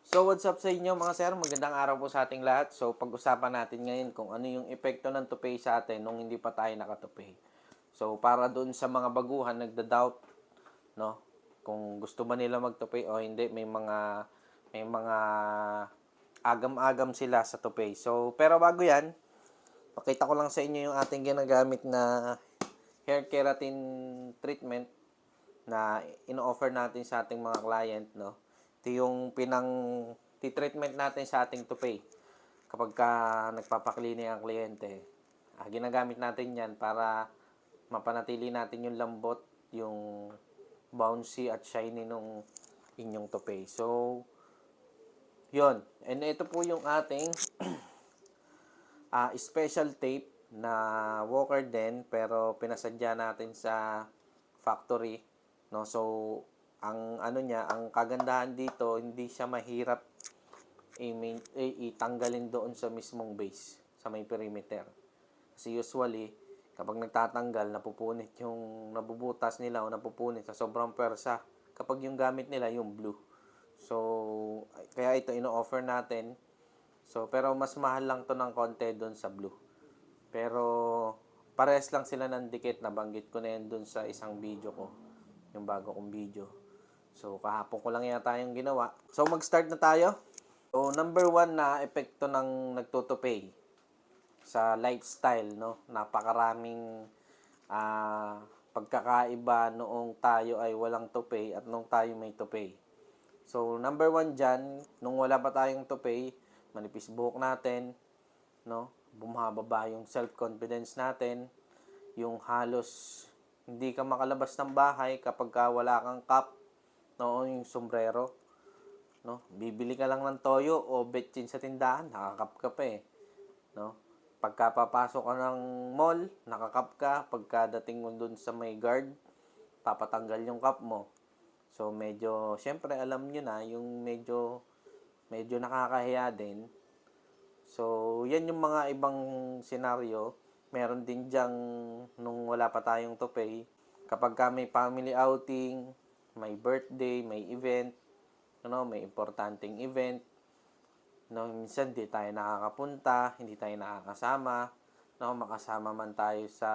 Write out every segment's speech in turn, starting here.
So what's up sa inyo mga sir? Magandang araw po sa ating lahat. So pag-usapan natin ngayon kung ano yung epekto ng tupay sa atin nung hindi pa tayo nakatupay. So para doon sa mga baguhan nagda-doubt, no? Kung gusto ba nila magtupay o hindi, may mga agam-agam sila sa tupay. So pero bago 'yan, pakita ko lang sa inyo yung ating ginagamit na hair keratin treatment na ino-offer natin sa ating mga client, no? Ito yung treatment natin sa ating tupay kapag ka nagpapaklinik ang kliyente. Ginagamit natin yan para mapanatili natin yung lambot, yung bouncy at shiny nung inyong tupay. So, yon. And ito po yung ating special tape na walker din pero pinasadya natin sa factory, no. So ang ano niya, ang kagandahan dito, hindi siya mahirap itanggalin doon sa mismong base sa may perimeter, kasi usually kapag nagtatanggal napupunit yung nabubutas nila o napupunit sa sobrang persa kapag yung gamit nila yung blue. So kaya ito ino-offer natin. So, pero mas mahal lang to ng konti doon sa blue. Pero, pares lang sila ng dikit. Nabanggit ko na yan doon sa isang video ko. Yung bago kong video. So, kahapon ko lang yata yung ginawa. So, mag-start na tayo. So, number one na epekto ng nagtutupay sa lifestyle, no? Napakaraming pagkakaiba noong tayo ay walang tupay at noong tayo may tupay. So, number one dyan, nung wala pa tayong tupay, manipis buhok natin, no? Bumababa yung self-confidence natin, yung halos hindi ka makalabas ng bahay kapag ka wala kang cap, no? Yung sombrero, no? Bibili ka lang ng toyo o betchin sa tindahan, nakakap ka pa eh, no? Pagka papasok ka ng mall, nakakap ka. Pagkadating mo dun sa may guard, papatanggal yung cap mo. So, medyo, syempre, alam nyo na, yung medyo nakakahiya din. So, yan yung mga ibang senaryo. Meron din diyang, nung wala pa tayong tupay, kapag ka may family outing, may birthday, may event, may importanteng event, no, minsan di tayo nakakapunta, hindi tayo nakakasama, no, makasama man tayo sa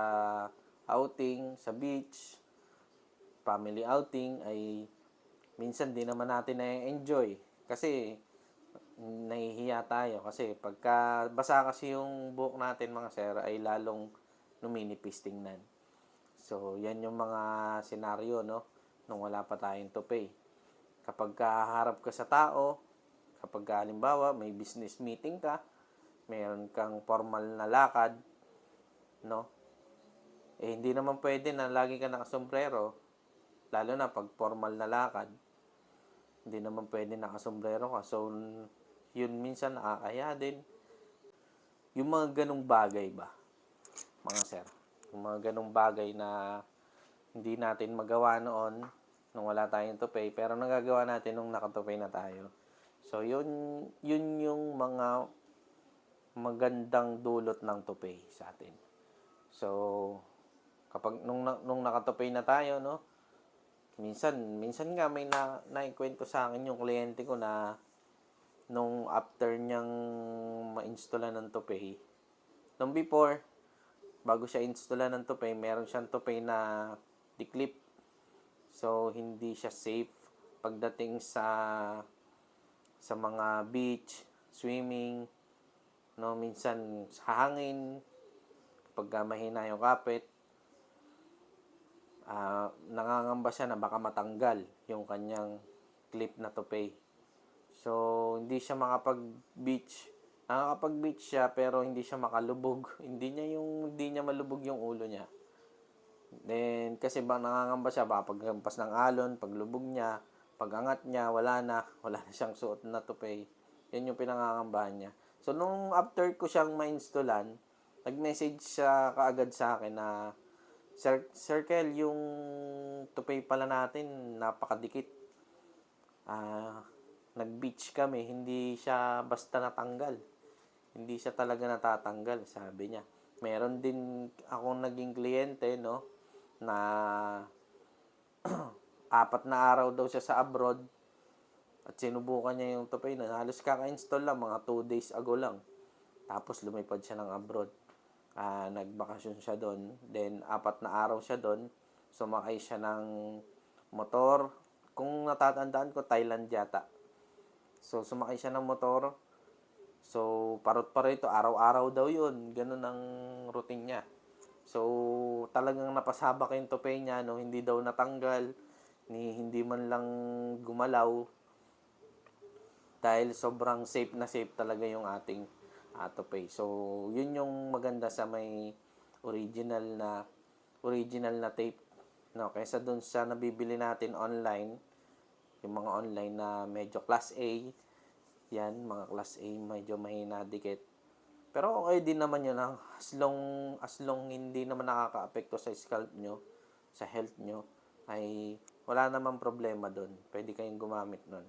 outing, sa beach, family outing, ay minsan di naman natin na-enjoy kasi nahihiya tayo kasi pagka basa kasi yung buhok natin mga sir ay lalong numinipis tingnan. So yan yung mga senaryo, no, nung wala pa tayong tupay. Kapag kaharap ka sa tao, kapag halimbawa may business meeting ka, mayroon kang formal na lakad, no, hindi naman pwede na lagi ka nakasombrero, lalo na pag formal na lakad. Hindi naman pwede nakasombrero ka. So, yun minsan nakakaya din. Yung mga ganong bagay ba, mga sir? Yung mga ganong bagay na hindi natin magawa noon nung wala tayong tupay, pero nagagawa natin nung nakatupay na tayo. So, yun yung mga magandang dulot ng tupay sa atin. So, kapag nung nakatupay na tayo, no, minsan nga may naikwento sa akin yung kliyente ko na nung after niyang ma-installan ng tupay, nung before, bago siya installan ng tupay, meron siyang tupay na declip. So, hindi siya safe pagdating sa mga beach, swimming, no, minsan sa hangin, pag mahina yung kapit, nangangamba siya na baka matanggal yung kanyang clip na tupay. So, hindi siya makapag-beach. Nakakapag-beach siya pero hindi siya makalubog. Hindi niya malubog yung ulo niya. Then, kasi nangangamba siya, baka paghampas ng alon, paglubog niya, pagangat niya, wala na siyang suot na tupay. Yan yung pinangangambahan niya. So, nung after ko siyang ma-installan, nag-message siya kaagad sa akin na, Sir Kel, yung tupay pala natin, napakadikit. Nag-beach kami, hindi siya basta natanggal. Hindi siya talaga natatanggal, sabi niya. Meron din akong naging kliyente, no, na 4 na araw daw siya sa abroad. At sinubukan niya yung tupay na halos kaka-install lang, mga 2 days ago lang. Tapos lumipad siya ng abroad. Nagbakasyon siya doon. Then, 4 na araw siya doon. Sumakay siya ng motor. Kung natatandaan ko, Thailand yata. So, sumakay siya ng motor. So, parot-parito, araw-araw daw yun. Ganun ang routine niya. So, talagang napasabak yung tupay niya, no? Hindi daw natanggal, hindi man lang gumalaw. Dahil sobrang safe talaga yung ating tupay. So, yun yung maganda sa may original na tape. No, kaysa dun sa nabibili natin online, yung mga online na medyo class A, yan, mga class A, medyo mahina dikit. Pero okay din naman yun, as long hindi naman nakaka-apekto sa scalp nyo, sa health nyo, ay wala namang problema doon. Pwede kayong gumamit nun.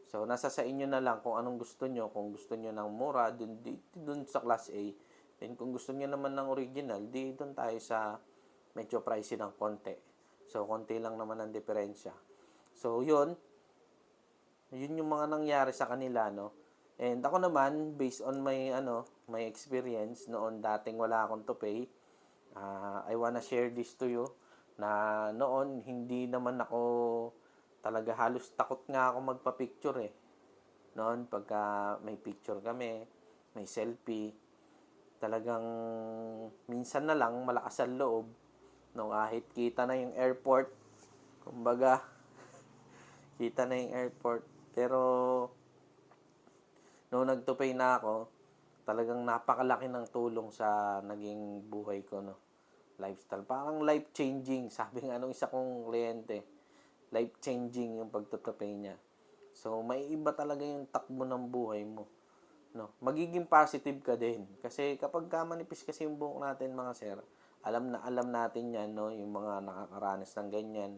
So, nasa sa inyo na lang kung anong gusto nyo. Kung gusto nyo ng mura, dun sa class A. Then, kung gusto nyo naman ng original, dun tayo sa medyo pricey ng konti. So, konti lang naman ang diferensya. So, yun yung mga nangyari sa kanila, no? And ako naman, based on my experience, noon dating wala akong tupay, I wanna share this to you, na noon, hindi naman ako talaga, halos takot nga ako magpa-picture eh. Noon, pagka may picture kami, may selfie, talagang minsan na lang malakas ang loob, no, kahit kita na yung airport, kumbaga, kita na yung airport, pero noong nagtupay na ako, talagang napakalaki ng tulong sa naging buhay ko, no, lifestyle. Parang life-changing, sabi nga nung isa kong kliyente, life-changing yung pagtutupay niya. So, may iba talaga yung takbo ng buhay mo. No, magiging positive ka din. Kasi kapag manipis kasi yung buhok natin, mga sir, alam natin yan, no, yung mga nakakaranas ng ganyan.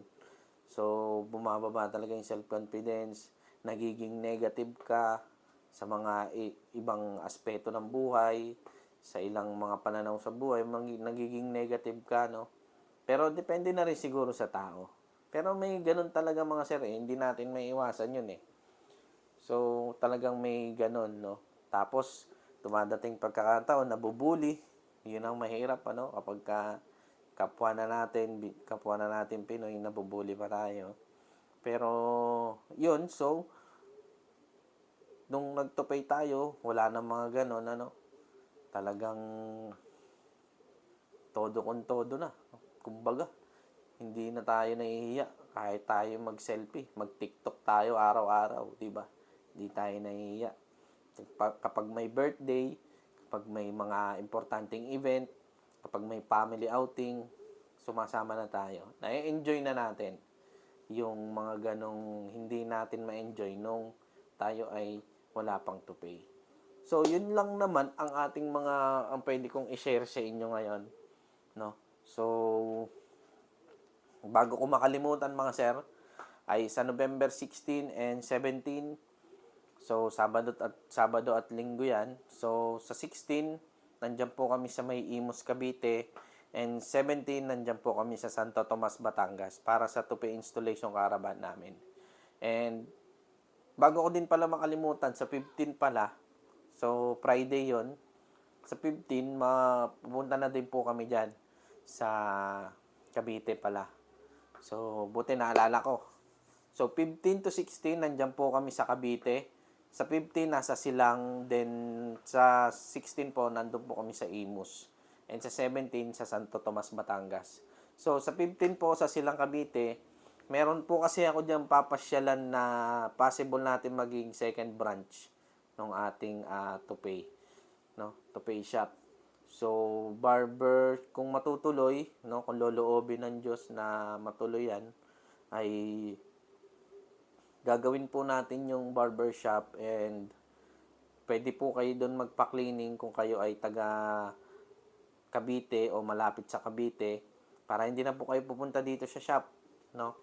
So, bumababa talaga yung self-confidence, nagiging negative ka sa mga ibang aspeto ng buhay, sa ilang mga pananaw sa buhay, nagiging negative ka, no? Pero depende na rin siguro sa tao. Pero may ganun talaga, mga sir, hindi natin may iwasan yun eh. So, talagang may ganun, no? Tapos, dumadating pagkakataon, nabubuli. Yun ang mahirap, ano? Kapag kapwa na natin Pinoy, nabubuli pa tayo. Pero, yun, so, nung nagtupay tayo, wala na mga ganun, ano? Talagang todo con todo na. Kumbaga, hindi na tayo nahihiya. Kahit tayo mag-selfie, mag-TikTok tayo araw-araw, di ba? Hindi tayo nahihiya. Kapag may birthday, kapag may mga importanteng event, kapag may family outing, sumasama na tayo. Na-enjoy na natin yung mga ganong hindi natin ma-enjoy nung tayo ay wala pang tupay. So, yun lang naman ang ating ang pwede kong i-share sa inyo ngayon, no? So, bago ko makalimutan, mga sir, ay sa November 16 and 17, so Sabado at Linggo 'yan. So sa 16, nandiyan po kami sa may Imus, Cavite, and 17 nandiyan po kami sa Santo Tomas, Batangas para sa tupi installation caravan namin. And bago ko din pala makalimutan, sa 15 pala, so Friday 'yon. Sa 15, pupunta na din po kami diyan sa Cavite pala. So buti naalala ko. So 15 to 16 nandiyan po kami sa Cavite. Sa 15 nasa Silang, then sa 16 po nandun po kami sa Imus. And sa 17 sa Santo Tomas, Batangas. So sa 15 po sa Silang, Cavite, meron po kasi ako diyan papasyalan na possible natin maging second branch ng ating tupay, no? Tupay shop. So barber, kung matutuloy, no, kung loloobin ng Diyos na matuloy yan, ay gagawin po natin yung barbershop, and pwede po kayo doon magpa-cleaning kung kayo ay taga Cavite o malapit sa Cavite, para hindi na po kayo pupunta dito sa shop, no?